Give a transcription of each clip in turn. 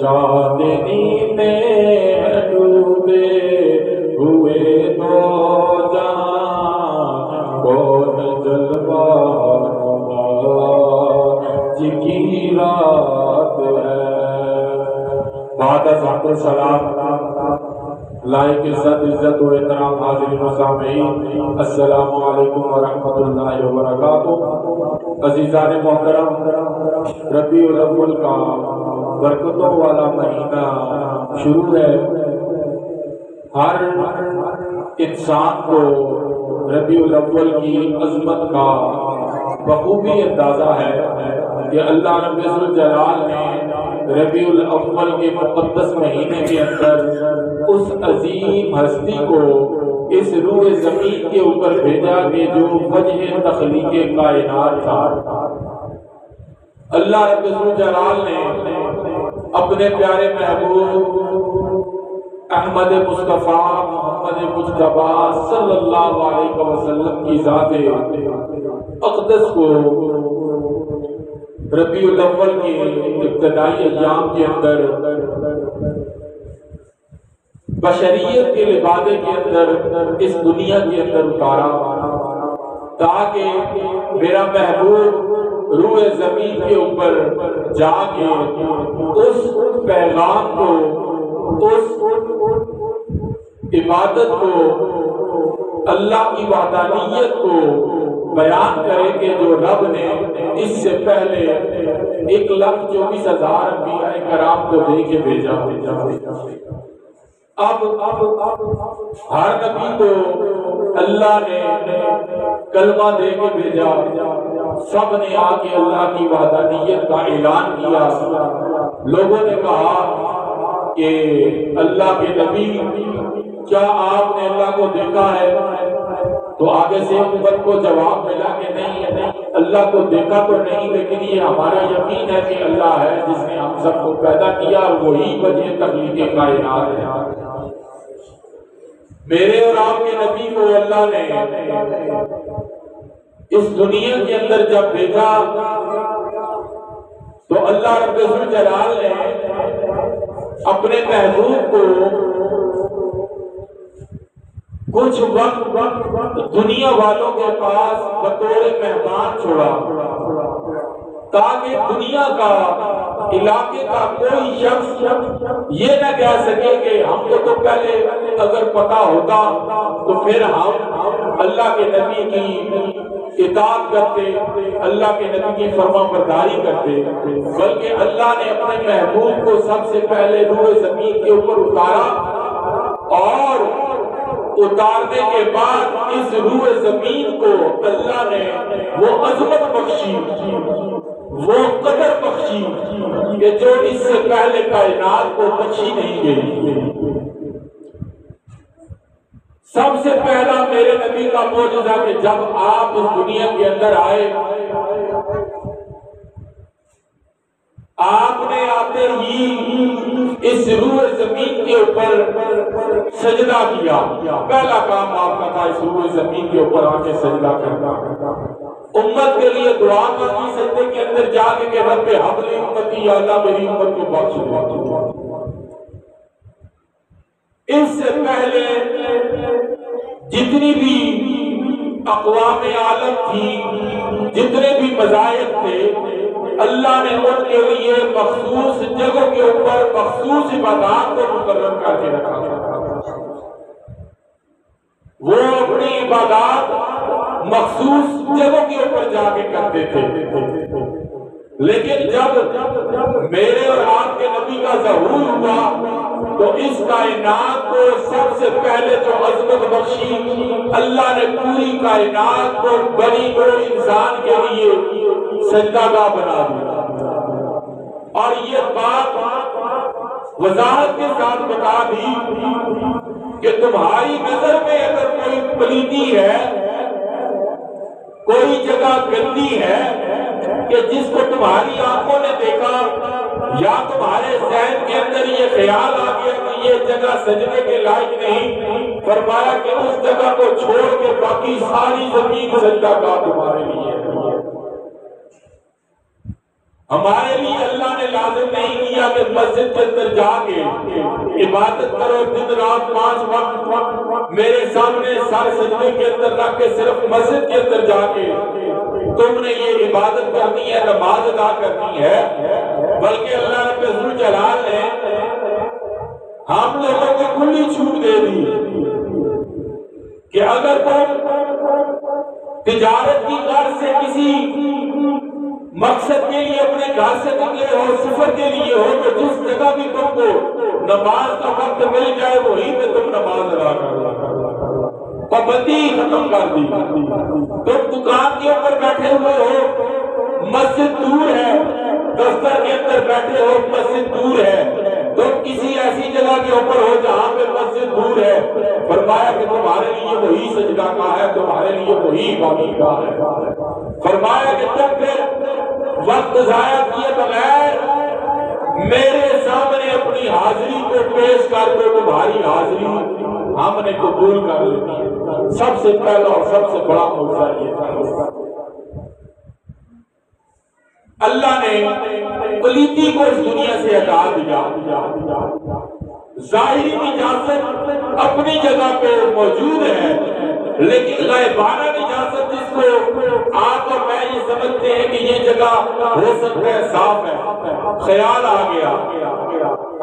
چاندنی میں ڈوبے ہوئے دو جہاں کون جلوہ نما کی رات ہے۔ بعد از حمد و سلام لائق عزت و احترام حاضرین و سامعین، السلام علیکم ورحمۃ اللہ وبرکاتہ۔ عزیزان محترم، ربیع الاول کا برکتوں والا مہینہ شروع ہے۔ ہر انسان کو ربیع الاول کی عظمت کا بخوبی اندازہ ہے کہ اللہ رب الجلال نے ربیع الاول کے مقدس مہینے کے اندر اس عظیم ہستی کو اس روح زمین کے اوپر بھیجا کہ جو وجہ تخلیق کائنات تھا۔ اللہ رب الجلال نے اپنے پیارے محبوب احمد مصطفیٰ محمد مجتبیٰ صلی اللہ علیہ وسلم کی ذات اقدس کو ربیع الاول کے ابتدائی ایام کے اندر بشریت کے لبادے کے اندر اس دنیا کے اندر اتارا تاکہ میرا محبوب روح زمین کے اوپر جا کے اس پیغام کو، اس عبادت کو، اللہ کی وحدانیت کو بیان کرے کہ جو رب نے اس سے پہلے 1,24,000 انبیاء کرام کو دے کے بھیجا۔ اب ہر نبی کو اللہ نے کلمہ دے کے بھیجا، سب نے آ کے اللہ کی وحدانیت کا اعلان کیا۔ لوگوں نے کہا کہ اللہ کے نبی، کیا آپ نے اللہ کو دیکھا ہے؟ تو آگے سے امت کو جواب ملا کہ نہیں، اللہ کو دیکھا تو نہیں، لیکن یہ ہمارا یقین ہے کہ اللہ ہے جس نے ہم سب کو پیدا کیا اور وہی وجہ تخلیق کائنات ہے۔ میرے اور آپ کے نبی کو اللہ نے اس دنیا کے اندر جب بھیجا تو اللہ رب الجلال نے اپنے محبوب کو کچھ وقت دنیا والوں کے پاس بطور مہمان چھوڑا تاکہ دنیا کا، علاقے کا کوئی شخص یہ نہ کہہ سکے کہ ہم کو تو پہلے اگر پتا ہوتا تو پھر ہم اللہ کے نبی کی اطاعت کرتے، اللہ کے نبی کی فرما برداری کرتے، بلکہ اللہ نے اپنے محبوب کو سب سے پہلے روح زمین کے اوپر اتارا، اور اتارنے کے بعد اس روح زمین کو اللہ نے وہ عظمت بخشی، وہ قدر بخشی کہ جو اس سے پہلے کائنات کو بخشی نہیں گئی۔ سب سے پہلا میرے نبی کا معجزہ کہ جب آپ اس دنیا کے اندر آئے، آپ نے آتے ہی اس روح زمین کے اوپر سجدہ کیا۔ پہلا کام آپ کا تھا اس روح زمین کے اوپر آ کے سجدہ کرنا، امت کے لیے دعا مانگی سجدے کے اندر جا کے کہ رب ہب لی امتی، یا اللہ میری امت کو بخش۔ اس سے پہلے جتنی بھی اقوام عالم تھی، جتنے بھی مذاہب تھے، اللہ نے ان کے لیے مخصوص جگہوں کے اوپر مخصوص عبادات کو مقرر کر کے رکھا تھا۔ وہ اپنی عبادات مخصوص جگہوں کے اوپر جا کے کرتے تھے، لیکن جب میرے اور آپ کے نبی کا ظہور ہوا تو اس کائنات کو سب سے پہلے جو عظمت بخشی، اللہ نے پوری کائنات کو بنی کو انسان کے لیے سجدہ گاہ بنا دیا، اور یہ بات وضاحت کے ساتھ بتا دی کہ تمہاری نظر میں اگر کوئی پلیتی ہے، کوئی جگہ گندی ہے کہ جس کو تمہاری آنکھوں نے دیکھا، یا تمہارے ذہن کے اندر یہ خیال آ گیا کہ یہ جگہ سجدے کے لائق نہیں، فرمایا کہ اس جگہ کو چھوڑ کے باقی ساری زمین سجدہ گاہ تمہارے لیے ہے۔ ہمارے لیے اللہ نے لازم نہیں کیا کہ مسجد کے اندر جا کے عبادت کرو دن رات 5 وقت میرے سامنے سر سجدے کے اندر رکھ کے صرف مسجد کے اندر جا کے تم نے یہ عبادت کرنی ہے، نماز ادا کرنی ہے، بلکہ اللہ رب ذو جلال نے ہم لوگوں کو کھلی چھوٹ دے دی کہ اگر تم تجارت کی غرض سے کسی مقصد کے لیے اپنے گھر سے نکلے ہو، سفر کے لیے ہو، تو جس جگہ بھی تم کو نماز کا وقت مل جائے وہیں پہ تم نماز ادا کرو، پابندی ختم کر دی۔ تم دکان کے اوپر بیٹھے ہوئے ہو، مسجد دور ہے، دفتر کے اندر بیٹھے ہو، مسجد دور ہے، تم کسی ایسی جگہ کے اوپر ہو جہاں پہ مسجد دور ہے، فرمایا کہ تمہارے لیے وہی سجدہ گاہ ہے، تمہارے لیے وہی عبادت گاہ ہے۔ فرمایا کہ تم پھر وقت ضائع کیے بغیر میرے سامنے اپنی حاضری کو پیش کر دو، تمہاری حاضری ہم نے قبول کر لی۔ سب سے پہلا اور سب سے بڑا موضوع یہ تھا اللہ نے پلیتی کو اس دنیا سے ہٹا دیا۔ ظاہری نجاست اپنی جگہ پہ موجود ہے، لیکن غائبانہ نجاست جس کو آپ اور میں یہ سمجھتے ہیں کہ یہ جگہ ہو سکتا ہے صاف ہے، خیال آ گیا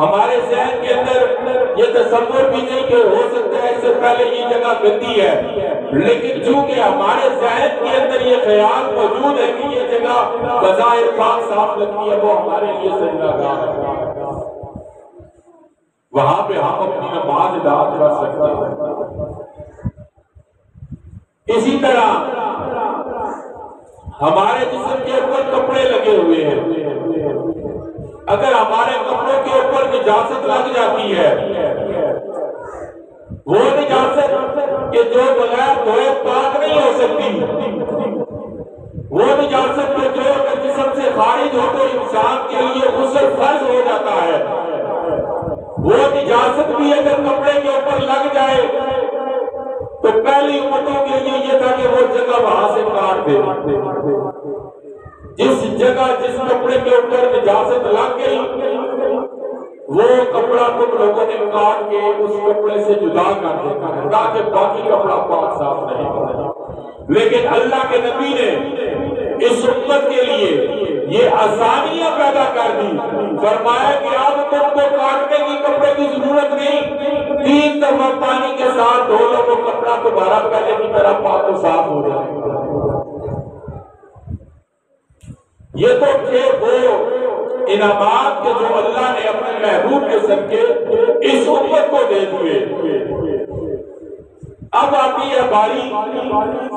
ہمارے ذہن کے اندر، یہ تصور بھی نہیں کہ ہو سکتا ہے اس سے پہلے یہ جگہ گندی ہے، لیکن چونکہ ہمارے ذہن کے اندر یہ خیال موجود ہے کہ یہ جگہ بظاہر پاک صاف لگتی ہے، وہ ہمارے لیے سجدہ گاہ ہے، وہاں پہ ہم اپنی نماز ادا کر سکتے ہیں۔ اسی طرح ہمارے جسم کے اوپر کپڑے لگے ہوئے ہیں، اگر ہمارے کپڑوں کے اوپر نجاست لگ جاتی ہے، وہ نجاست کہ جو بغیر دھوئے پاک نہیں ہو سکتی، وہ نجاست جو اگر جسم سے خارج ہو تو انسان کے لیے غسل فرض ہو جاتا ہے، وہ نجاست بھی اگر کپڑے کے اوپر لگ جائے تو پہلی امتوں کے لیے یہ تھا کہ وہ جگہ وہاں سے کاٹ دے۔ جس جگہ جس کپڑے کے اوپر نجاست لگ گئی وہ کپڑا تم لوگوں نے کاٹ کے اس کپڑے سے جدا کر دینا ہے تاکہ باقی کپڑا پاک صاف رہے۔ لیکن اللہ کے نبی نے اس امت کے لیے یہ آسانیاں پیدا کر دی، فرمایا کہ اب تم کو کاٹنے کی کپڑے کی ضرورت نہیں، 3 دفعہ پانی کے ساتھ دھو لو، وہ کپڑا دوبارہ پہلے کی طرح پاک و صاف ہو جائے گا۔ یہ تو تھے وہ انعامات کے جو اللہ نے اپنے محبوب کے صدقے اس امت کو دے دیے۔ اب آتی ہے باری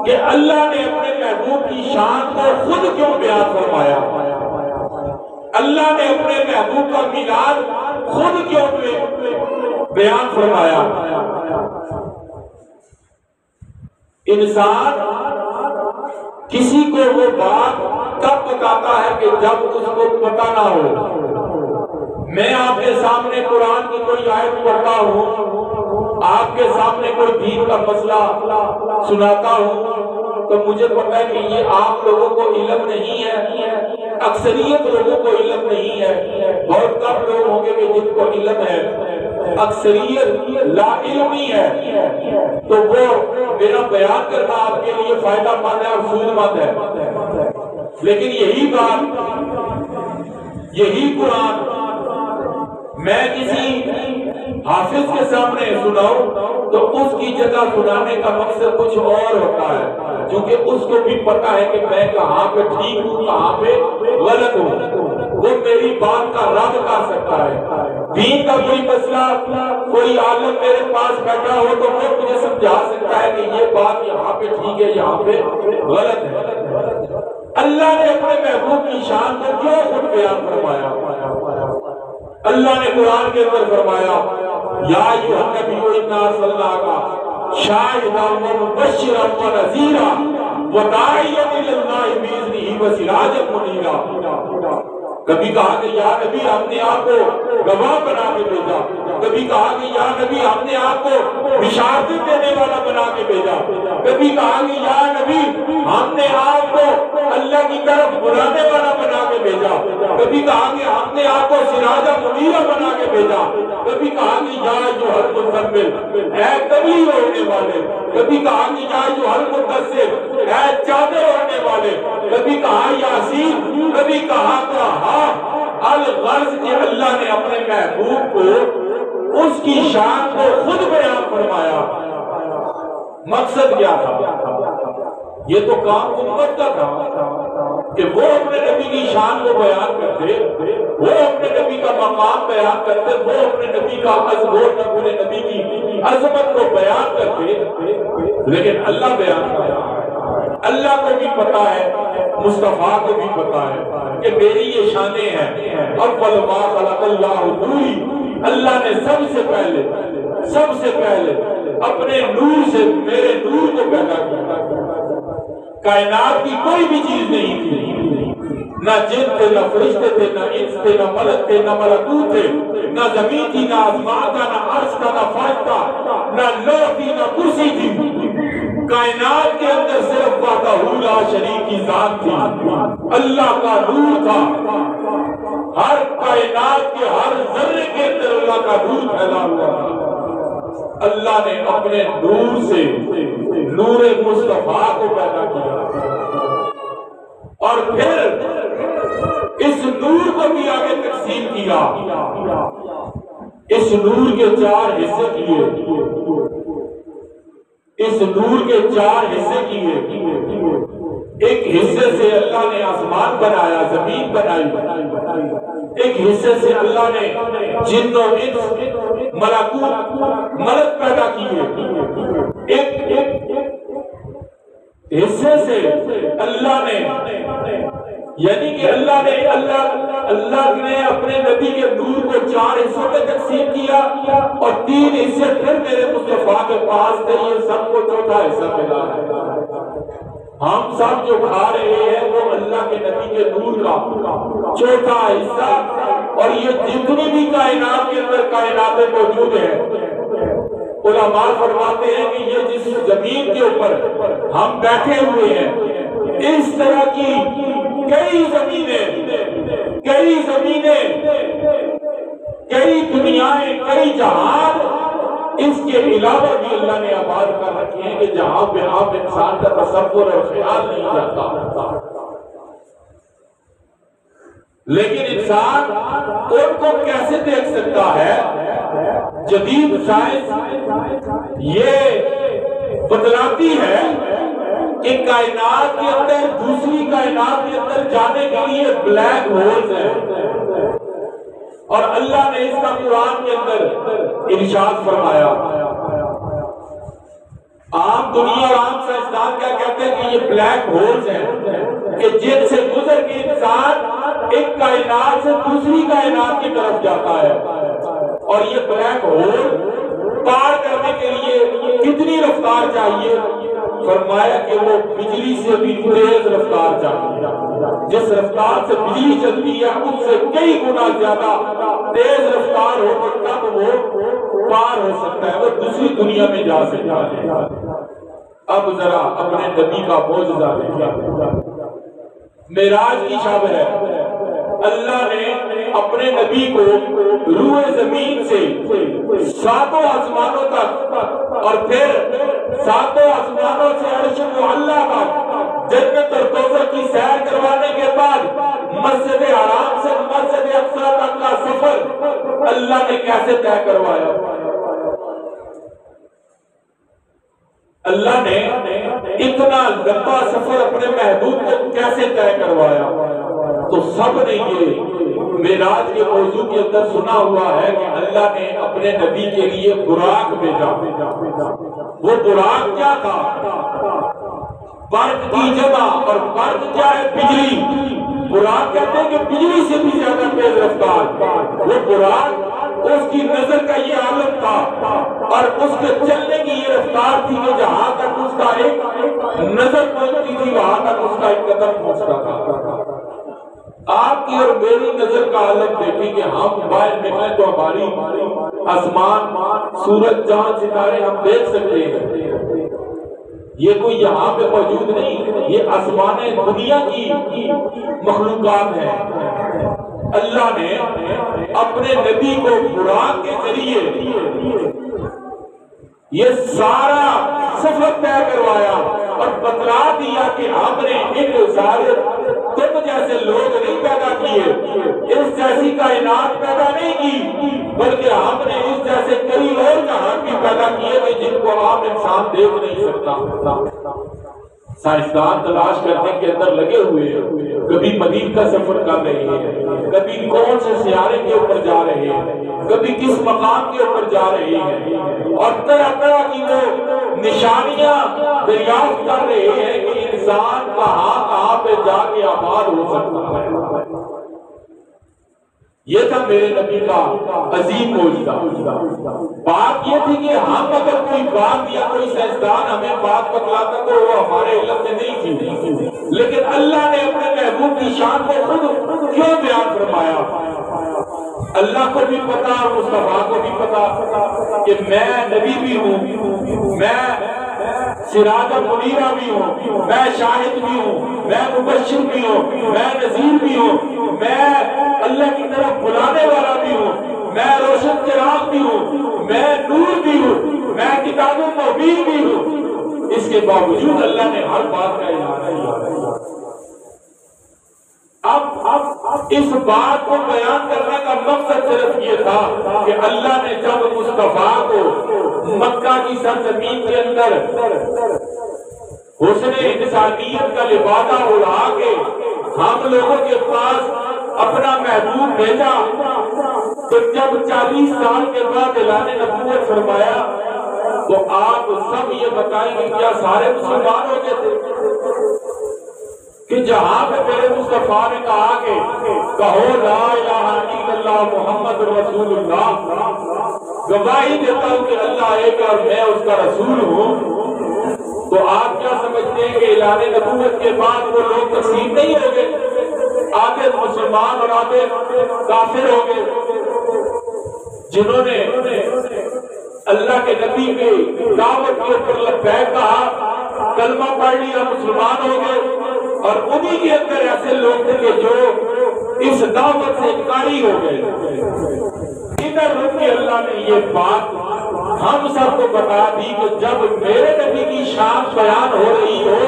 کہ اللہ نے اپنے محبوب کی شان کو خود کیوں بیان فرمایا، اللہ نے اپنے محبوب کا میلاد خود کیوں بیان فرمایا۔ انسان کسی کو وہ بات تب بتاتا ہے کہ جب اس کو پتہ نہ ہو۔ میں آپ کے سامنے قرآن کی کوئی آیت پڑھتا ہوں، آپ کے سامنے کوئی دین کا مسئلہ سناتا ہوں، تو مجھے پتہ ہے کہ یہ آپ لوگوں کو علم نہیں ہے، اکثریت لوگوں کو علم نہیں ہے، بہت کم لوگ ہوں گے کہ جن کو علم ہے، اکثریت لا علمی ہے، تو وہ میرا بیان کرنا آپ کے لیے فائدہ مند ہے اور سود مند ہے۔ لیکن یہی بات، یہی قرآن میں کسی حافظ کے سامنے سناؤں تو اس کی جگہ سنانے کا مقصد کچھ اور ہوتا ہے، کیونکہ اس کو بھی پتا ہے کہ میں کہاں پہ ٹھیک ہوں کہاں پہ غلط ہوں، وہ میری بات کا رد کر سکتا ہے۔ دین کا کوئی مسئلہ کوئی عالم میرے پاس بیٹھا ہو تو وہ مجھے سمجھا سکتا ہے کہ یہ بات یہاں پہ ٹھیک ہے یہاں پہ غلط ہے۔ اللہ نے اپنے محبوب کی شان کو کیوں خود بیان فرمایا؟ اللہ نے قرآن کے اندر فرمایا یا ایھا النبی انا ارسلناک شاہدا ومبشرا ونذیرا وداعیا الی اللہ باذنہ وسراجا منیرا۔ کبھی کہا کہ یا نبی ہم نے آپ کو گواہ بنا کے بھیجا، کبھی کہا کہ یا نبی ہم نے آپ کو بشارتیں دینے والا بنا کے بھیجا، کبھی کہا کہ یا نبی ہم نے آپ کو اللہ کی طرف بلانے والا بنا کے بھیجا، کبھی کہا کہ ہم نے آپ کو سراجا منیرا بنا کے بھیجا، کبھی کہا کہ یا جو ہر مزمل اے تبلیغ ہونے والے، کبھی کہا کہ یا جو ہر مدثر اے چادر اوڑھنے والے، کبھی کہا یاسین، کبھی کہا الغرض کہ اللہ نے اپنے محبوب کو اس کی شان کو خود بیان فرمایا۔ مقصد کیا تھا؟ یہ تو کام امت کا تھا کہ وہ اپنے نبی کی شان کو بیان کرتے، وہ اپنے نبی کا مقام بیان کرتے، وہ اپنے نبی کا اپنے نبی کی عظمت کو بیان کرتے، لیکن اللہ بیان کر رہا ہے۔ اللہ کو بھی پتا ہے، مصطفیٰ کو بھی پتا ہے کہ میری یہ شانیں ہیں۔ اول ما خلق اللہ نوری، اللہ نے سب سے پہلے اپنے نور سے میرے نور کو پیدا کیا۔ کائنات کی کوئی بھی چیز نہیں تھی، نہ جن تھے، نہ فرشتے تھے، نہ انس تھے، نہ ملک تھے، نہ ملکوت تھے، نہ زمین تھی، نہ آسمان تھا، نہ عرش تھا، نہ فرش تھا، نہ لوح تھی، نہ کرسی تھی۔ کائنات کے اندر صرف وحدہ لا شریک کی ذات تھی، اللہ کا نور تھا۔ ہر کائنات کے ہر ذرے کے اندر اللہ کا نور پھیلا ہوا تھا۔ اللہ نے اپنے نور سے نور مصطفیٰ کو پیدا کیا، اور پھر اس نور کو بھی آگے تقسیم کیا۔ اس نور کے 4 حصے کیے، اس نور کے 4 حصے کیے۔ ایک حصے سے اللہ نے آسمان بنایا، زمین بنائی، ایک حصے سے اللہ نے جن و انس، ملکوت، ملک پیدا کیے۔ ایک حصے سے اللہ نے، یعنی کہ اللہ نے اپنے نبی کے نور کو 4 حصوں میں تقسیم کیا، اور 3 حصے پھر میرے مصطفیٰ کے پاس تھے، یہ سب کو 4تھا حصہ ملا ہے۔ ہم سب جو کھا رہے ہیں وہ اللہ کے نبی کے نور کا 4تھا حصہ، اور یہ جتنی بھی کائنات کے اندر کائناتیں موجود ہیں، علماء فرماتے ہیں کہ یہ جس زمین کے اوپر ہم بیٹھے ہوئے ہیں، اس طرح کی کئی زمینیں، کئی دنیایں، کئی جہان اس کے علاوہ بھی اللہ نے آباد کر رکھے ہیں کہ جہاں پہ آپ انسان کا تصور اور خیال نہیں جاتا، لیکن انسان ان کو کیسے دیکھ سکتا ہے؟ جدید سائنس یہ بتلاتی ہے کہ کائنات کے اندر، دوسری کائنات کے اندر جانے کے لیے بلیک ہولز ہیں، اور اللہ نے اس کا قرآن کے اندر ارشاد فرمایا۔ عام دنیا اور عام سائنسدان کیا کہتے ہیں کہ یہ بلیک ہولز ہیں کہ جن سے گزر کے انسان ایک کائنات سے دوسری کائنات کی طرف جاتا ہے، اور یہ بلیک ہول پار کرنے کے لیے کتنی رفتار چاہیے؟ فرمایا کہ وہ بجلی سے بھی تیز رفتار چاہیے۔ جس رفتار سے بجلی چلتی ہے اس سے کئی گنا زیادہ تیز رفتار ہو تو تب وہ پار ہو سکتا ہے، وہ دوسری دنیا میں جا سکتا ہے۔ اب ذرا اپنے نبی کا معجزہ دیکھیے، معراج کی شب ہے، اللہ نے اپنے نبی کو روح زمین سے 7 آسمانوں تک، اور پھر 7 آسمانوں سے عرش معلی تک جنت اور دوزخ کی سیر کروانے کے بعد مسجد حرام سے مسجد اقصی تک کا سفر اللہ نے کیسے طے کروایا؟ اللہ نے اتنا لمبا سفر اپنے محبوب کو کیسے طے کروایا؟ تو سب نے یہ معراج کے موضوع کے اندر سنا ہوا ہے کہ اللہ نے اپنے نبی کے لیے براق بھیجا۔ وہ براق کیا تھا؟ برق کی جمع، اور برق کیا ہے؟ بجلی۔ براق کہتے ہیں کہ بجلی سے بھی زیادہ تیز رفتار۔ وہ براق، اس کی نظر کا یہ عالم تھا، اور اس کے چلنے کی یہ رفتار تھی کہ جہاں تک اس کا ایک نظر پہنچتی تھی وہاں تک اس کا ایک قدم پہنچتا تھا۔ آپ کی اور میری نظر کا عالم دیکھیں کہ ہم باہر نکلیں تو ہماری آسمان، سورج، چاند، ستارے ہم دیکھ سکتے ہیں. یہ کوئی یہاں پہ موجود نہیں، یہ آسمان دنیا کی مخلوقات ہیں. اللہ نے اپنے نبی کو براق کے ذریعے یہ سارا سفر طے کروایا اور بتلا دیا کہ ہم نے ایک سارے تم جیسے لوگ نہیں پیدا کیے، اس جیسی کائنات پیدا نہیں کی، بلکہ ہم نے اس جیسے کئی اور جہان بھی پیدا کیے کہ جن کو عام انسان دیکھ نہیں سکتا. سائنسدان تلاش کرنے کے اندر لگے ہوئے ہیں، کبھی مریخ کا سفر کر رہے ہیں، کبھی کون سے سیارے کے اوپر جا رہے ہیں، کبھی کس مقام کے اوپر جا رہے ہیں، اور طرح طرح کی وہ نشانیاں دریافت کر رہے ہیں کہ انسان کہاں پہ جا کے آباد ہو سکتا ہے. یہ تھا میرے نبی کا عظیم معجزہ. بات یہ تھی کہ ہم اگر کوئی بات یا کوئی سائنسدان ہمیں بات بتلاتا تو وہ ہمارے علم میں نہیں تھی، لیکن اللہ نے اپنے محبوب کی شان کو خود کیوں بیان فرمایا. اللہ کو بھی پتا اور مصطفیٰ کو بھی پتا کہ میں نبی بھی ہوں، میں سراج منیرہ بھی ہوں، میں شاہد بھی ہوں، میں مبشر بھی ہوں، میں نذیر بھی ہوں، میں اللہ کی طرف بلانے والا بھی ہوں، میں روشن چراغ بھی ہوں، میں نور بھی ہوں، میں کتاب مبین بھی ہوں. اس کے باوجود اللہ نے ہر بات کا اعلان کیا. اب اس بات کو بیان کرنے کا مقصد صرف یہ تھا کہ اللہ نے جب مصطفیٰ کو مکہ کی سرزمین کے اندر حسن انسانیت کا لبادہ اڑا کے ہم لوگوں کے پاس اپنا محبوب بھیجا، تو جب 40 سال کے بعد اعلان نبوت فرمایا تو آپ سب یہ بتائیں کہ کیا سارے مسلمان ہو گئے تھے کہ جہاں پہ میرے مصطفیٰ نے کہا کہ کہو لا الہ الا اللہ محمد رسول اللہ، گواہی دیتا ہوں کہ اللہ ایک اور میں اس کا رسول ہوں، تو آپ کیا سمجھتے ہیں کہ اعلان نبوت کے بعد وہ لوگ تقسیم نہیں ہو گئے، آدھے مسلمان اور آدھے کافر ہو گئے؟ جنہوں نے اللہ کے نبی کی دعوت کے اوپر لبیک کہا، کلمہ پڑھ لیا، مسلمان ہو گئے، اور انہی کے اندر ایسے لوگ تھے کہ جو اس دعوت سے انکاری ہو گئے. ادھر رک کے اللہ نے یہ بات ہم سب کو بتا دی کہ جب میرے نبی کی شان بیان ہو رہی ہو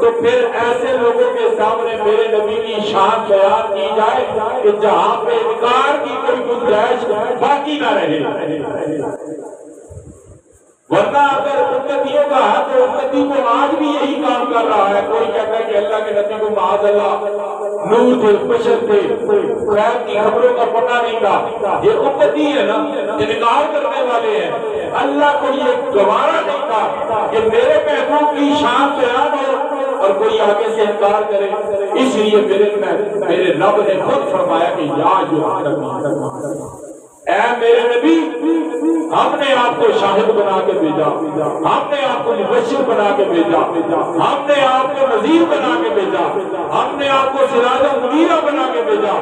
تو پھر ایسے لوگوں کے سامنے میرے نبی کی شان بیان کی جائے کہ جہاں پہ انکار کی کوئی گنجائش باقی نہ رہے. ورنہ اگر امتیوں کا ہے تو امتی کو آج بھی یہی کام کر رہا ہے. کوئی کہتا ہے کہ اللہ کے نبی کو معاذ اللہ نور تھے، بشر تھے، خیر کی خبروں کا پتہ نہیں تھا. یہ امتی ہے نا، انکار کرنے والے ہیں. اللہ کو یہ گوارا نہیں تھا کہ میرے محبوب کی شان بیان ہو اور کوئی آگے سے انکار کرے. اس لیے میرے رب نے خود فرمایا کہ یا اے میرے نبی، ہم نے آپ کو شاہد بنا کے بھیجا، ہم نے آپ کو مبشر بنا کے بھیجا، ہم نے آپ کو نذیر بنا کے بھیجا، ہم نے آپ کو سراج منیرہ بنا کے بھیجا،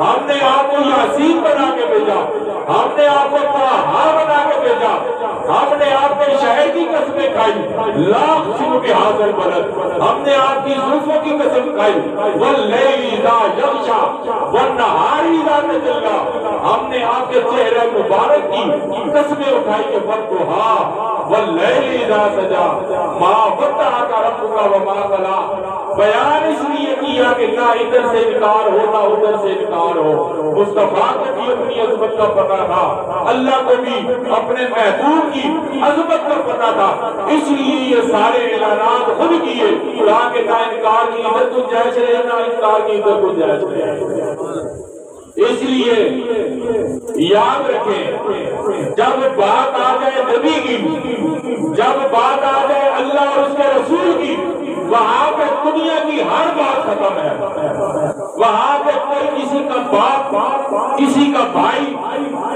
ہم نے آپ کو یاسین بنا کے بھیجا، ہم نے آپ کو طہا بنا کے بھیجا، ہم نے آپ کے شہر کی قسمیں کھائی، لا اقسم بہذا البلد، ہم نے آپ کی زلفوں کی قسم کھائی، واللیل اذا یغشی والنہار اذا تجلی، ہم نے آپ کے چہرہ مبارک کی قسمیں اٹھائی کہ والضحی واللیل اذا سجی ما ودعک ربک وما قلی. بیان اس لیے کیا کہ نہ ادھر سے انکار ہو نہ ادھر سے انکار ہو. مصطفیٰ کو بھی اپنی عظمت کا پتہ تھا، اللہ کو بھی اپنے محبوب کی عظمت کا پتہ تھا، اس لیے یہ سارے اعلانات خود کیے تاکہ نہ انکار کی ادھر گنجائش رہے نہ انکار کی ادھر گنجائش رہے. اس لیے یاد رکھیں، جب بات آ جائے نبی کی، جب بات آ جائے اللہ اور اس کے رسول کی، وہاں پہ دنیا کی ہر بات ختم ہے. وہاں پہ کوئی کسی کا باپ، کسی کا بھائی،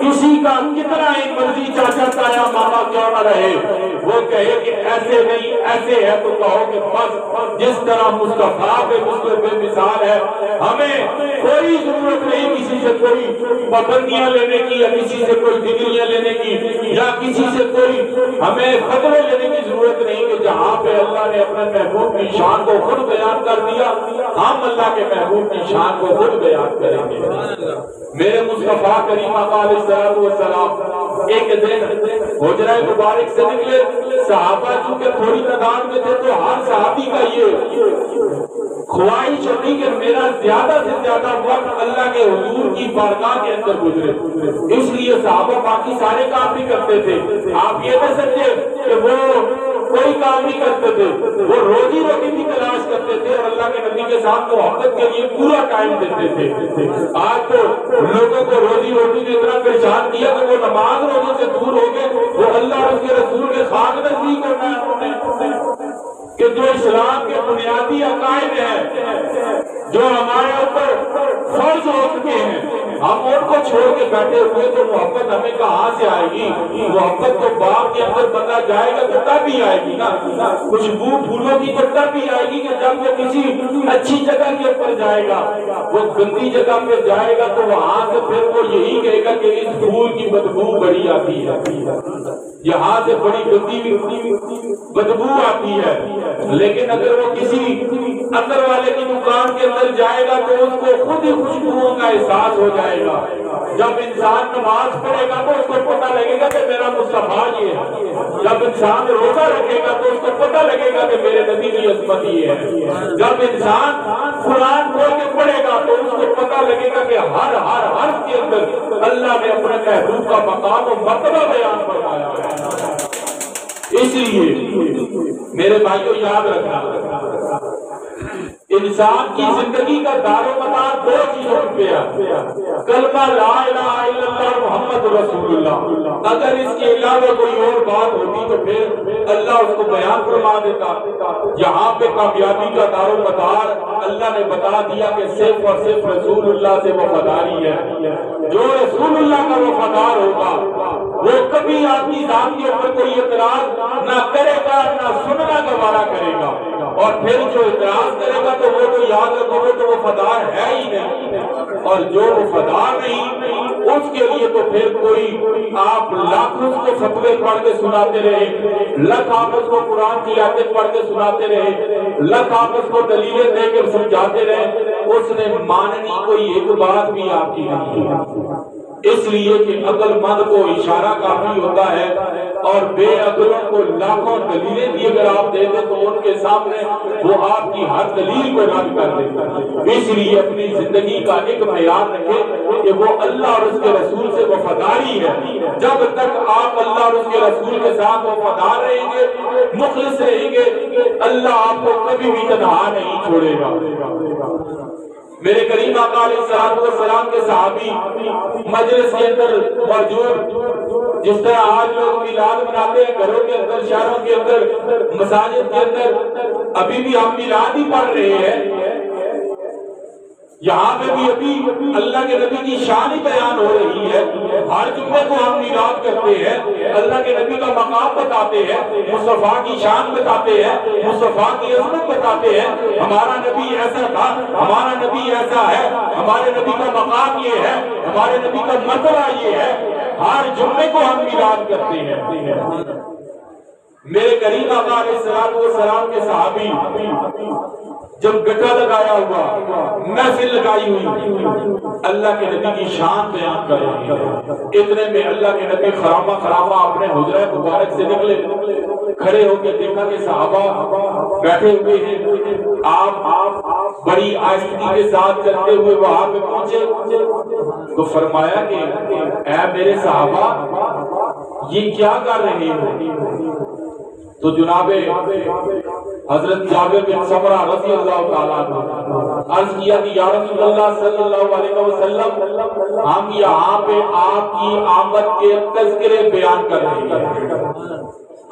کسی کا کتنا ہی مرضی چاچا تایا ماما کیوں نہ رہے، وہ کہے کہ ایسے نہیں ایسے ہے، تو کہو کہ بس جس طرح مصطفیٰ پہ بے مثال ہے، ہمیں کوئی ضرورت نہیں کسی سے کوئی پابندیاں لینے کی، یا کسی سے کوئی ڈگریاں لینے کی، یا کسی سے کوئی ہمیں فتوے لینے کی ضرورت نہیں، کہ جہاں پہ اللہ نے اپنے محبوب کی شان کو خود بیان کر دیا، ہم اللہ کے محبوب کی شان کو خود بیان کریں گے۔ میرے مصطفیٰ کریم آقا علیہ السلام ایک دن حجرہ مبارک سے نکلے، صحابہ چونکہ تھوڑی تعداد میں تھے تو ہر صحابی کا یہ خواہش ہوتی کہ میرا زیادہ سے زیادہ وقت اللہ کے حضور کی بارگاہ کے اندر گزرے، اس لیے صحابہ باقی سارے کام بھی کرتے تھے۔ آپ یہ نہ سمجھے کہ وہ کوئی کام نہیں کرتے تھے، وہ روزی روٹی بھی تلاش کرتے تھے اور اللہ کے نبی کے ساتھ محبت کے لیے پورا ٹائم دیتے تھے۔ آج تو لوگوں کو روزی روٹی نے اتنا پریشان کیا کہ وہ نماز روزے سے دور ہو گئے، وہ اللہ اور اس کے رسول کے خاک نزدیک ہونا کہ جو اسلام کے بنیادی عقائد ہیں، جو ہمارے اوپر فرض ہو چکے ہیں، ہم ان کو چھوڑ کے بیٹھے ہوئے، تو محبت ہمیں کہاں سے آئے گی؟ محبت تو باغ کے اندر بندہ جائے گا تو تب ہی آئے گی نا، خوشبو پھولوں کی تو تب ہی آئے گی کہ جب وہ کسی اچھی جگہ کے اوپر جائے گا۔ وہ گندی جگہ پہ جائے گا تو وہاں سے پھر وہ یہی کہے گا کہ اس پھول کی بدبو بڑی آتی ہے، یہاں سے بڑی گندی بدبو آتی ہے۔ لیکن اگر وہ کسی اندر والے کی دکان کے اندر جائے گا تو اس کو خود ہی خوشبوؤں کا احساس ہو جائے گا۔ جب انسان نماز پڑھے گا تو اس کو پتہ لگے گا کہ میرا مصطفیٰ یہ ہے، جب انسان روزہ رکھے گا تو اس کو پتہ لگے گا کہ میرے نبی کی عظمت یہ ہے، جب انسان قرآن کھول کے پڑھے گا تو اس کو پتہ لگے گا کہ ہر حرف کے اندر اللہ نے اپنے محبوب کا مقام و مرتبہ بیان فرمایا ہے۔ اس لیے میرے بھائیوں یاد رکھنا، انسان کی زندگی کا دار و مدار دو چیزوں پہ ہے، کلمہ لا الہ الا اللہ محمد رسول اللہ۔ اگر اس کے علاوہ کوئی اور بات ہوتی تو پھر اللہ اس کو بیان فرما دیتا۔ یہاں پہ کامیابی کا دار و مدار اللہ نے بتا دیا کہ صرف اور صرف رسول اللہ سے وفاداری ہے۔ جو رسول اللہ کا وفادار ہوگا وہ کبھی آپ کی ذات کے اوپر کوئی اعتراض نہ کرے گا، نہ سننا گوارا کرے گا، اور پھر جو اعتراض کرے گا تو وہ تو یاد رکھو گے تو وفادار ہے ہی نہیں، اور جو وفادار نہیں اس کے لیے تو پھر کوئی آپ لاکھ اس کو فتوے پڑھ کے سناتے رہے، لاکھ آپ اس کو قرآن کی آیتیں پڑھ کے سناتے رہے، لاکھ آپ اس کو دلیلیں دے کر سمجھاتے رہے، اس نے ماننی کوئی ایک بات بھی آپ کی نہیں۔ اس لیے کہ عقل مند کو اشارہ کافی ہوتا ہے، اور بے عقلوں کو لاکھوں دلیلیں بھی اگر آپ دے دیں تو ان کے سامنے وہ آپ کی ہر دلیل کو رد کر دیں۔ اس لیے اپنی زندگی کا ایک معیار رکھیں کہ وہ اللہ اور اس کے رسول سے وفاداری ہے۔ جب تک آپ اللہ اور اس کے رسول کے ساتھ وفادار رہیں گے، مخلص رہیں گے، اللہ آپ کو کبھی بھی تنہا نہیں چھوڑے گا۔ میرے کریم آقا علیہ السلام کے صحابی مجلس کے اندر موجود، جس طرح آج لوگ میلاد مناتے ہیں گھروں کے اندر، شہروں کے اندر، مساجد کے اندر، ابھی بھی ہم میلاد ہی پڑھ رہے ہیں۔ یہاں پہ بھی ابھی اللہ کے نبی کی شان ہی بیان ہو رہی ہے۔ ہر جمعے کو ہم میلاد کرتے ہیں، اللہ کے نبی کا مقام بتاتے ہیں، مصطفیٰ کی شان بتاتے ہیں، مصطفیٰ کی عظمت بتاتے ہیں، ہمارا نبی ایسا تھا، ہمارا نبی ایسا ہے، ہمارے نبی کا مقام یہ ہے، ہمارے نبی کا مرتبہ یہ ہے۔ ہر جمعے کو ہم میلاد کرتے ہیں۔ میرے کریم آقا علیہ السلام کے صحابی جب گٹا لگایا ہوا، محفل لگائی ہوئی، اللہ کے نبی کی شان بیان کر رہے ہیں، اتنے میں اللہ کے نبی خرامہ اپنے حجرہ مبارک سے نکلے، کھڑے ہو کے دیکھا کہ صحابہ بیٹھے ہوئے ہیں، آپ بڑی آہستگی کے ساتھ چلتے ہوئے وہاں پہ پہنچے تو فرمایا کہ اے میرے صحابہ یہ کیا کر رہے ہو؟ تو جناب حضرت جابر بن سمرہ رضی اللہ تعالیٰ عنہ عرض کیا کہ یا رسول اللہ صلی اللہ علیہ وسلم، ہم یہاں پہ آپ کی آمد کے تذکرے بیان کر رہے ہیں،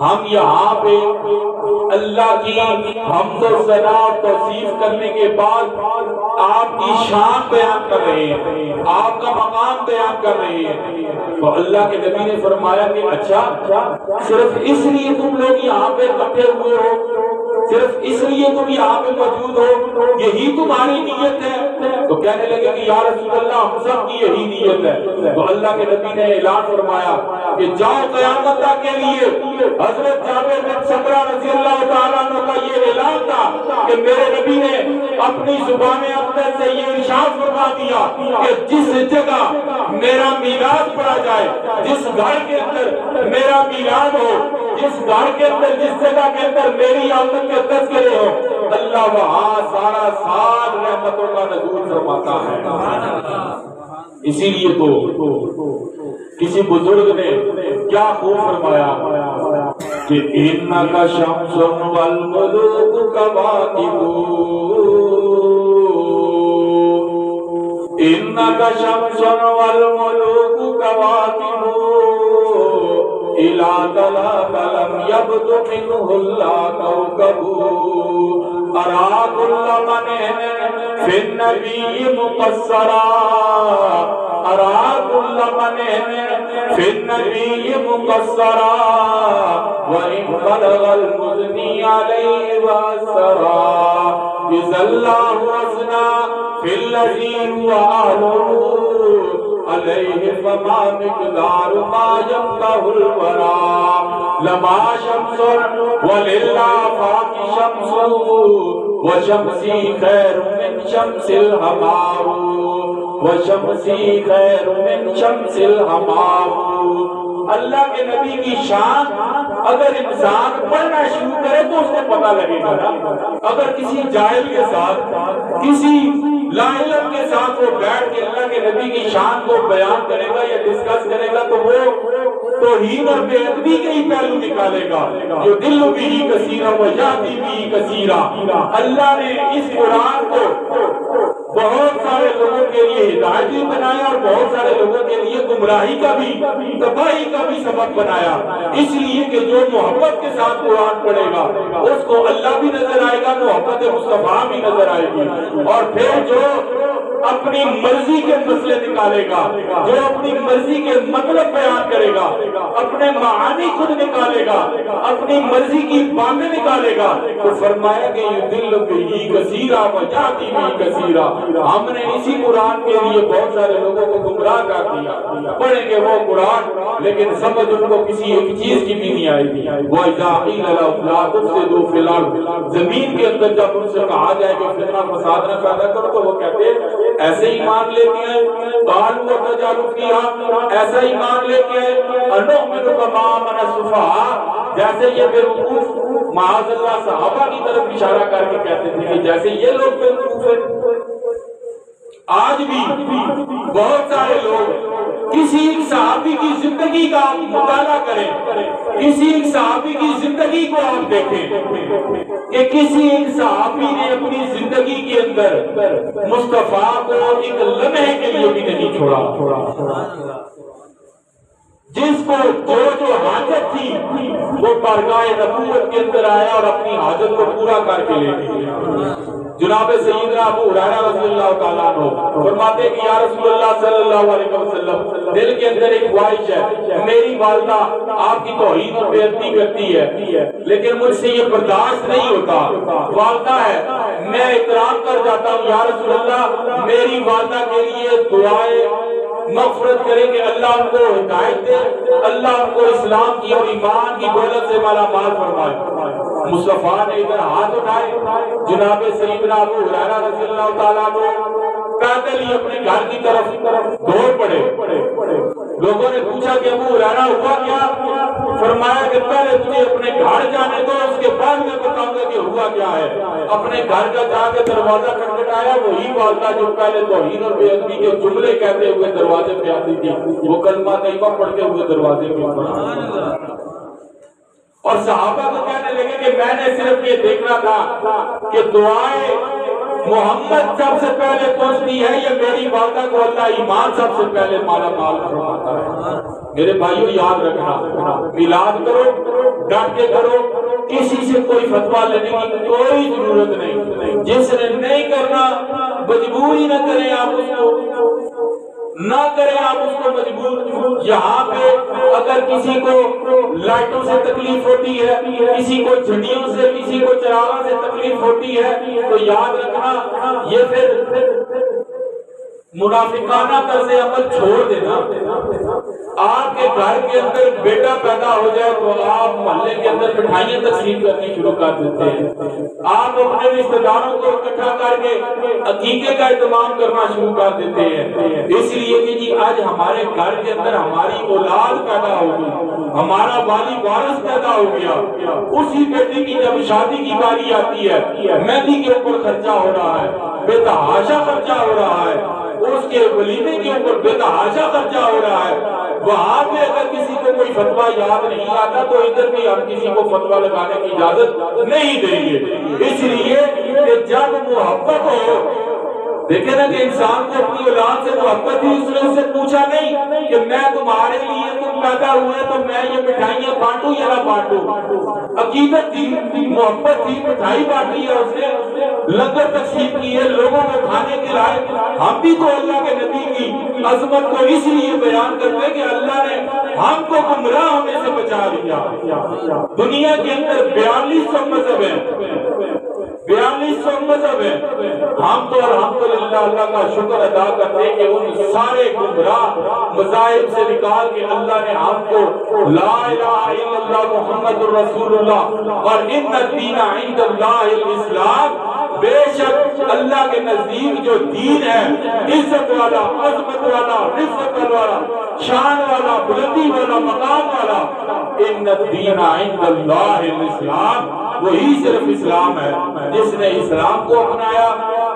ہم یہاں پہ اللہ کی حمد و ثنا اور توصیف کرنے کے بعد آپ کی شان بیان کر رہے ہیں، آپ کا مقام بیان کر رہے ہیں۔ تو اللہ کے نبی نے فرمایا کہ اچھا صرف اس لیے تم لوگ یہاں پہ اکٹھے ہوئے ہو، صرف اس لیے تم یہاں پہ موجود ہو، یہی تمہاری نیت ہے؟ تو کہنے لگے کہ یا رسول اللہ ہم سب کی یہی نیت ہے۔ تو اللہ کے نبی نے اعلان فرمایا کہ جاؤ قیامت تک کے لیے حضرت جابر بن سمرہ رضی اللہ تعالیٰ عنہ کا یہ اعلان تھا کہ میرے نبی نے اپنی زبان اقدس سے یہ ارشاد فرما دیا کہ جس جگہ میرا میلاد پڑھا جائے، جس گھر کے اندر میرا میلاد ہو، جس گھر کے اندر، جس جگہ کے اندر میری آمد کے تذکرے ہو، اللہ وہاں سارا سال رحمتوں کا نزول فرماتا ہے۔ اسی لیے تو کسی بزرگ نے کیا خوب فرمایا کہ اِنَّكَ شَمْسٌ وَالْمُلُوكُ كَوَاكِبُ، إِنَّكَ شَمْسٌ وَالْمُلُوكُ كَوَاكِبُ إِلَى طَلَعَكَ لَمْ يَبْدُ مِنْهُ إِلَّا كَوْكَبٌ أَرَى كُلَّ مَنٍ فِي النَّبِيِّ مُقَصَّرًا أَرَى كُلَّ مَنٍ فِي النَّبِيِّ مُقَصَّرًا وَإِنْ بَلَغَ الْمُزْنِي عَلَيْهِ وَأَسْرًا إِذَا اللَّهُ أَثْنَى فِي الَّذِي هُوَ أَهْلُهُ علیہ فما مقدار ما یمدح الورا لما شمس وللآفاق شمس وشمسی خیر من شمس الحمار وشمسی خیر من شمس الحمار۔ اللہ کے نبی کی شان اگر انسان پڑھنا شروع کرے تو اس کو پتہ لگے گا نا۔ اگر کسی جاہل کے ساتھ، کسی لا علم کے ساتھ وہ بیٹھ کے اللہ کے نبی کی شان کو بیان کرے گا یا ڈسکس کرے گا تو وہ توہین اور بے ادبی کے ہی پہلو نکالے گا۔ جو دل بھی کثیرہ و یاتی بھی کثیرہ، اللہ نے اس قرآن کو بہت سارے لوگوں کے لیے ہدایت بھی بنایا اور بہت سارے لوگوں کے لیے گمراہی کا بھی، تباہی کا بھی سبب بنایا، اس لیے کہ جو محبت کے ساتھ قرآن پڑھے گا اس کو اللہ بھی نظر آئے گا، محبت مصطفیٰ بھی نظر آئے گی۔ اور پھر جو اپنی مرضی کے مسئلے نکالے گا، جو اپنی مرضی کے مطلب بیان کرے گا، اپنے معانی خود نکالے گا، اپنی مرضی کی باتیں نکالے گا، تو فرمایا کہ یضل بہ کثیرا ویہدی بہ کثیرا۔ ہم نے اسی قرآن کے لیے بہت سارے لوگوں کو گمراہ کر دیا۔ پڑھیں گے وہ قرآن لیکن سمجھ ان کو کسی ایک چیز کی بھی نہیں آئے گی۔ وَإِذَا قِيلَ لَهُمْ لَا تُفْسِدُوا فِي الْأَرْضِ، زمین کے اندر جب ان سے کہا جائے کہ فتنہ فساد نہ پیدا کرو تو وہ کہتے ہیں ایسے ہی مان لیتے ہیں، قَالُوا وَتَجْعَلُ فِيهَا، ایسا ہی مان لیتے ہیں، أَنُؤْمِنُ كَمَا آمَنَ السُّفَهَاءُ، جیسے یہ بیوقوف معاذ اللہ صحابہ کی طرف اشارہ کر کے کہتے تھے کہ جیسے یہ لوگ بیوقوف ہیں۔ آج بھی بہت سارے لوگ کسی ایک صحابی کی زندگی کا آپ مطالعہ کریں، کسی ایک صحابی کی زندگی کو آپ دیکھیں کہ کسی ایک صحابی نے اپنی زندگی کے اندر مصطفیٰ کو ایک لمحے کے لیے بھی نہیں چھوڑا۔ جس کو جو حاجت تھی وہ بارگاہ نبوت کے اندر آیا اور اپنی حاجت کو پورا کر کے لے گیا۔ جناب سیدنا ابو ہریرہ رضی اللہ تعالیٰ عنہ فرماتے کہ یا رسول اللہ صلی اللہ علیہ وسلم، دل کے اندر ایک خواہش ہے، میری والدہ آپ کی توہین اور بے ادبی کرتی ہے لیکن مجھ سے یہ برداشت نہیں ہوتا، والدہ ہے میں احترام کر جاتا ہوں، یا رسول اللہ میری والدہ کے لیے دعائیں مغفرت کریں کہ اللہ ان کو ہدایت دے، اللہ ان کو اسلام کی اور ایمان کی دولت سے مالا مال فرمائے۔ مصطفیٰ نے ادھر ہاتھ اٹھائے، جناب سیدنا ابو ہریرہ رضی اللہ تعالیٰ عنہ پیدل ہی اپنے گھر کی طرف دوڑ پڑے۔ لوگوں نے پوچھا کہ ابو ہریرہ ہوا کیا؟ فرمایا کہ پہلے تجھے اپنے گھر جانے دو، اس کے بعد میں بتاؤں گا کہ ہوا کیا ہے۔ اپنے گھر کا جا کے دروازہ کھٹکھٹایا، وہی والدہ جو پہلے توہین اور بے ادبی کے جملے کہتے ہوئے دروازے پہ آتی تھی، وہ کلمہ طیبہ پڑھتے ہوئے دروازے پہ اوپر اور صحابہ کو کہنے لگے کہ میں نے صرف یہ دیکھنا تھا کہ دعائیں محمد سب سے پہلے پہنچتی ہے، یہ میری والدہ کو اللہ ایمان سب سے پہلے مالا مال فرماتا ہے۔ میرے بھائیوں یاد رکھنا، میلاد کرو، ڈٹ کے کرو، کسی سے کوئی فتویٰ لینے کی کوئی ضرورت نہیں۔ جس نے نہیں کرنا مجبوری نہ کریں آپ اس کو، نہ کریں آپ اس کو مجبور۔ یہاں پہ اگر کسی کو لائٹوں سے تکلیف ہوتی ہے، کسی کو جھنڈیوں سے، کسی کو چراغوں سے تکلیف ہوتی ہے، تو یاد رکھنا یہ پھر منافقانہ طرز عمل چھوڑ دینا۔ آپ کے گھر کے اندر بیٹا پیدا ہو جائے تو آپ محلے کے اندر مٹھائیاں تقسیم کرنی شروع کر دیتے ہیں، آپ اپنے رشتہ داروں کو اکٹھا کر کے عقیقے کا اہتمام کرنا شروع کر دیتے ہیں۔ اس لیے کہ جی آج ہمارے گھر کے اندر ہماری اولاد پیدا ہوگی، ہمارا والی وارث پیدا ہو گیا، اسی بیٹے کی جب شادی کی باری آتی ہے، مہندی کے اوپر خرچہ ہو رہا ہے، بے تحاشا خرچہ ہو رہا ہے، اس کے ولیمے کے اوپر بے تحاشا خرچہ ہو رہا ہے، وہاں پہ اگر کسی کو کوئی فتویٰ یاد نہیں آتا تو ادھر بھی ہم کسی کو فتویٰ لگانے کی اجازت نہیں دیں گے۔ اس لیے کہ جب محبت ہو، دیکھیں نا کہ انسان کو اپنی اولاد سے محبت تھی، اس نے اس سے پوچھا نہیں کہ میں تمہارے لیے تم پیدا ہوئے تو میں یہ مٹھائیاں بانٹوں یا نہ بانٹوں۔ عقیدت تھی، محبت تھی، مٹھائی بانٹی ہے اس نے، لنگر تقسیم کی ہے، لوگوں کو کھانے کھلائے۔ ہم بھی تو اللہ کے نبی کی عظمت کو اس لیے بیان کرتے ہیں کہ اللہ نے ہم کو گمراہ ہونے سے بچا لیا۔ دنیا کے اندر 4200 مذہب ہیں، 4200 مذہب ہیں، ہم تو الحمدللہ اللہ کا شکر ادا کرتے ہیں کہ ان سارے گمراہ مذاہب سے نکال کے اللہ نے ہم کو لا الہ الا اللہ محمد الرسول اللہ اور ان الدین عند اللہ الاسلام، بے شک اللہ کے نزدیک جو دین ہے عزت والا، عظمت والا، رفعت والا، شان والا، بلندی والا، مقام والا، ان الدین عند اللہ الاسلام، وہی صرف اسلام ہے۔ جس نے اسلام کو اپنایا،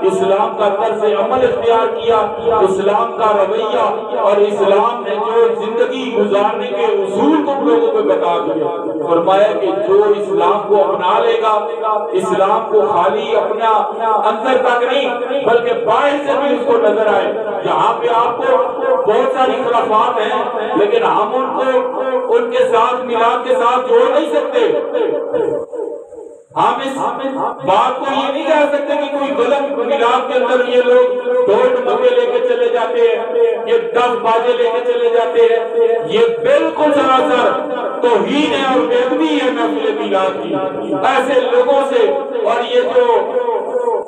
اسلام کا طرز عمل اختیار کیا، اسلام کا رویہ اور اسلام نے جو زندگی گزارنے کے اصول تم لوگوں کو بتا دیا، فرمایا کہ جو اسلام کو اپنا لے گا، اسلام کو خالی اپنا اندر تک نہیں بلکہ باہر سے بھی اس کو نظر آئے۔ یہاں پہ آپ کو بہت ساری خرافات ہیں لیکن ہم ان کے ساتھ میلاد کے ساتھ جوڑ نہیں سکتے۔ ہم اس بات کو یہ نہیں کہہ سکتے کہ کوئی غلط میلاد کے اندر یہ لوگ ڈھول ڈمکے لے کے چلے جاتے ہیں، یہ 10 باجے لے کے چلے جاتے ہیں، یہ بالکل سراسر توہین ہے اور بے ادبی ہے محفل میلاد کی ایسے لوگوں سے۔ اور یہ جو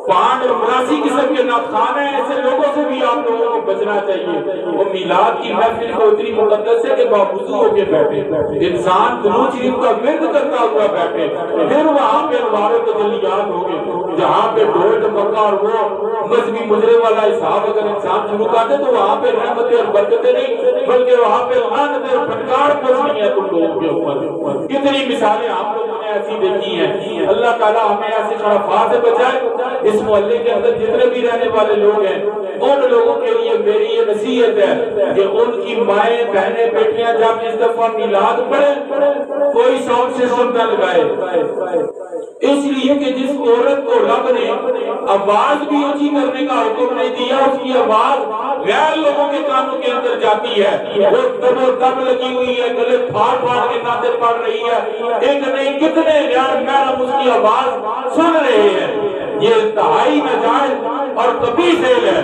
پانڈ اور مراسی قسم کے ناخوان ہیں، ایسے لوگوں سے بھی آپ لوگوں کو بچنا چاہیے۔ وہ میلاد کی محفل کو اتنی مقدس ہے کہ باوضو ہو کے بیٹھے، انسان درود شریف کا ورد کرتا ہوا بیٹھے، پھر وہاں پہ انوار تجلیات ہوگے جہاں پہ ڈھول ڈمکا اور وہ مذہبی مجرم والا حساب اگر انسان شروع کر دے تو وہاں پہ رحمتیں اور برکتیں نہیں بلکہ وہاں پہ لعنتیں اور پھٹکار پڑنی ہے تم لوگوں کے اوپر۔ کتنی مثالیں آپ لوگوں نے ایسی دیکھی ہیں۔ اللہ تعالیٰ ہمیں ایسے خرافات سے بچائے۔ اس محلے کے اندر جتنے بھی رہنے والے لوگ ہیں ان لوگوں کے لیے میری یہ نصیحت ہے کہ ان کی مائیں، بہنیں، بیٹیاں جب اس دفعہ میلاد پڑھیں کوئی ساؤنڈ سسٹم نہ لگائے، اس لیے کہ جس عورت کو رب نے آواز بھی اونچی کرنے کا حکم نہیں دیا، اس کی آواز غیر لوگوں کے کانوں کے اندر جاتی ہے، وہ دم و دم لگی ہوئی ہے، گلے پھاڑ پھاڑ کے نعتیں پڑھ رہی ہے، ایک نہیں کتنے غیر محرم اس کی آواز سن رہے ہیں۔ یہ انتہائی ناجائز اور کبھی فعل ہے۔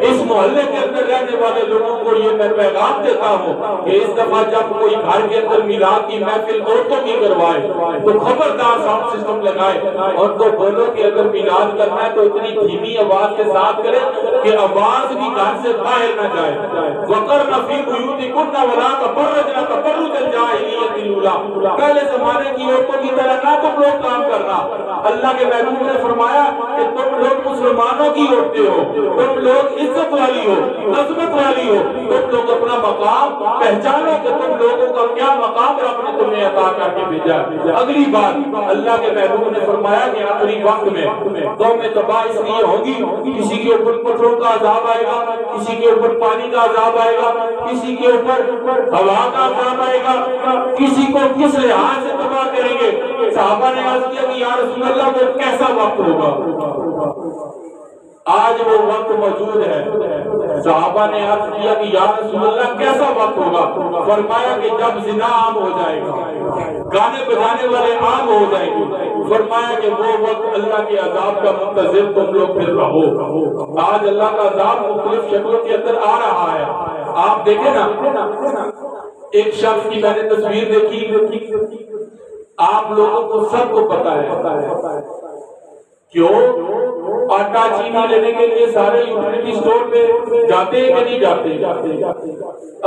اس محلے کے اندر رہنے والے لوگوں کو یہ میں پیغام دیتا ہوں کہ اس دفعہ جب کوئی گھر کے اندر میلاد کی محفل عورتوں کی کروائے تو خبردار ساؤنڈ سسٹم لگائے اور تو بولو کہ اگر میلاد کرنا ہے تو اتنی دھیمی آواز کے ساتھ کرے کہ آواز بھی گھر سے باہر نہ جائے۔ وَقَرْنَ فِي بُيُوتِكُنَّ وَلَا تَبَرَّجْنَ تَبَرُّجَ الْجَاهِلِيَّةِ الْأُولَىٰ، پہلے زمانے کی عورتوں کی طرح نہ تم لوگ کام کرنا۔ اللہ کے محبوب نے فرمایا کہ تم لوگ مسلمانوں کی عورتیں ہو، تم لوگ عزت والی ہو، عظمت والی ہو، تم لوگ اپنا مقام پہچانو کہ تم لوگوں کا کیا مقام رب نے تمہیں عطا کر کے بھیجا۔ اگلی بات اللہ کے محبوب نے فرمایا کہ آخری وقت میں قومیں تباہ اس لیے ہوگی، کسی کے اوپر پتھروں کا عذاب آئے گا، کسی کے اوپر پانی کا عذاب آئے گا، کسی کے اوپر ہوا کا عذاب آئے گا، کسی کو کس لحاظ سے تباہ کریں گے۔ صحابہ نے عرض کیا کہ یا رسول اللہ وہ کیسا وقت ہوگا؟ آج وہ وقت موجود ہے. صحابہ نے عرض کیا کہ یا رسول اللہ کیسا وقت ہوگا؟ فرمایا کہ جب زنا عام ہو جائے گا، گانے بجانے والے عام ہو جائیں گے. فرمایا کہ وہ وقت اللہ کے عذاب کا منتظر تم لوگ پھر رہو. آج اللہ کا عذاب مختلف شکلوں کے اندر آ رہا ہے. آپ دیکھیں نا، ایک شخص کی میں نے تصویر دیکھی، آپ لوگوں کو سب کو پتا ہے کیوں آٹا چینی لینے کے لیے سارے یوٹیلیٹی اسٹور پہ جاتے ہیں کہ نہیں جاتے؟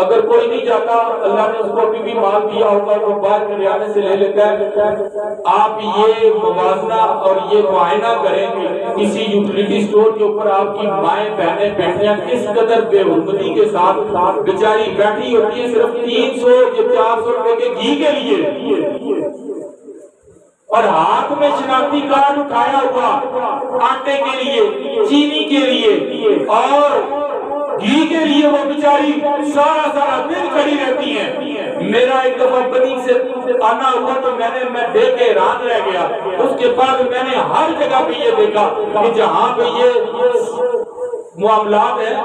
اگر کوئی نہیں جاتا، اللہ نے اس کو ابھی بھی مال دیا ہوگا، وہ باہر کریانے سے لے لیتا ہے. آپ یہ موازنہ اور یہ معائنہ کریں کہ کسی یوٹیلیٹی اسٹور کے اوپر آپ کی مائیں بہنیں بیٹیاں کس قدر بے حرمتی کے ساتھ بیچاری بیٹھی ہوتی ہے صرف 300 یا 400 روپے کے گھی کے لیے، اور ہاتھ میں شناختی کارڈ اٹھایا ہوا آٹے کے لیے، چینی کے لیے اور گھی کے لیے وہ بیچاری سارا دن کھڑی رہتی ہیں. میرا ایک دفعہ بنی سے آنا ہوا تو میں دیکھ کے حیران رہ گیا. اس کے بعد میں نے ہر جگہ پہ یہ دیکھا کہ جہاں پہ یہ معاملات ہیں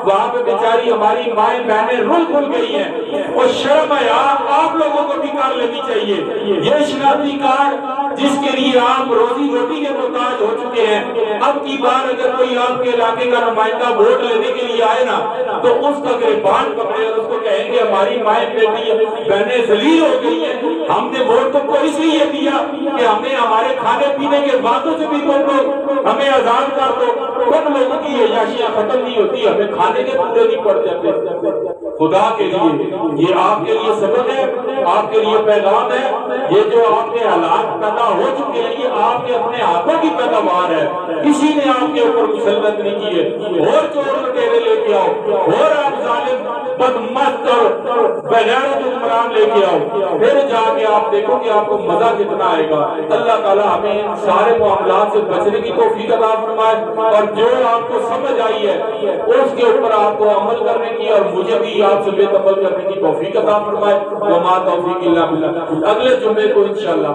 وہاں پہ بیچاری ہماری مائیں بہنیں رل کھل گئی ہیں. اور شرم ہے آپ لوگوں کو بھی کر لینی چاہیے. یہ شناختی کارڈ جس کے لیے آپ روزی روٹی کے محتاج ہو چکے ہیں، اب کی بار اگر کوئی آپ کے علاقے کا نمائندہ ووٹ لینے کے لیے آئے نا تو اس کا گریبان پکڑے اور اس کو کہیں گے ہماری مائیں بیٹی بہنیں ذلیل ہو گئی ہیں، ہم نے ووٹ تو کوئی اس لیے دیا کہ ہمیں ہمارے کھانے پینے کے باتوں سے بھی روک دو، ہمیں آزاد کر دو. ان لوگوں کی عیاشیاں ختم نہیں ہوتی، ہمیں کھانے کے پورے نہیں پڑ جاتے. خدا کے لیے یہ آپ کے لیے سبق ہے، آپ کے لیے پیغام ہے. یہ جو آپ کے حالات پیدا ہو چکے ہیں یہ آپ کے اپنے ہاتھوں کی پیداوار ہے، کسی نے آپ کے اوپر مسلط نہیں کی ہے. اور چور لٹیرے لے کے آؤ، اور آپ ظالم بدمست اور بغیرت حکمران لے کے آؤ، پھر جا کے آپ دیکھو کہ آپ کو مزہ کتنا آئے گا. اللہ تعالیٰ ہمیں ان سارے معاملات سے بچنے کی توفیق عطا فرمائے، اور جو آپ کو سمجھ آئی ہے اس کے اوپر آپ کو عمل کرنے کی اور مجھے بھی آپ سے بے عمل کرنے کی توفیق عطا فرمائے. وما توفیق الا باللہ. اگلے جمعے کو انشاءاللہ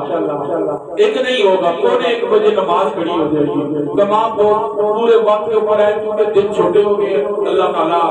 ایک نہیں ہوگا، 1:45 بجے نماز پڑھی ہو جائے گی. تمام دوست پورے وقت کے اوپر آئے کیونکہ دن چھوٹے ہو گئے. اللہ تعالیٰ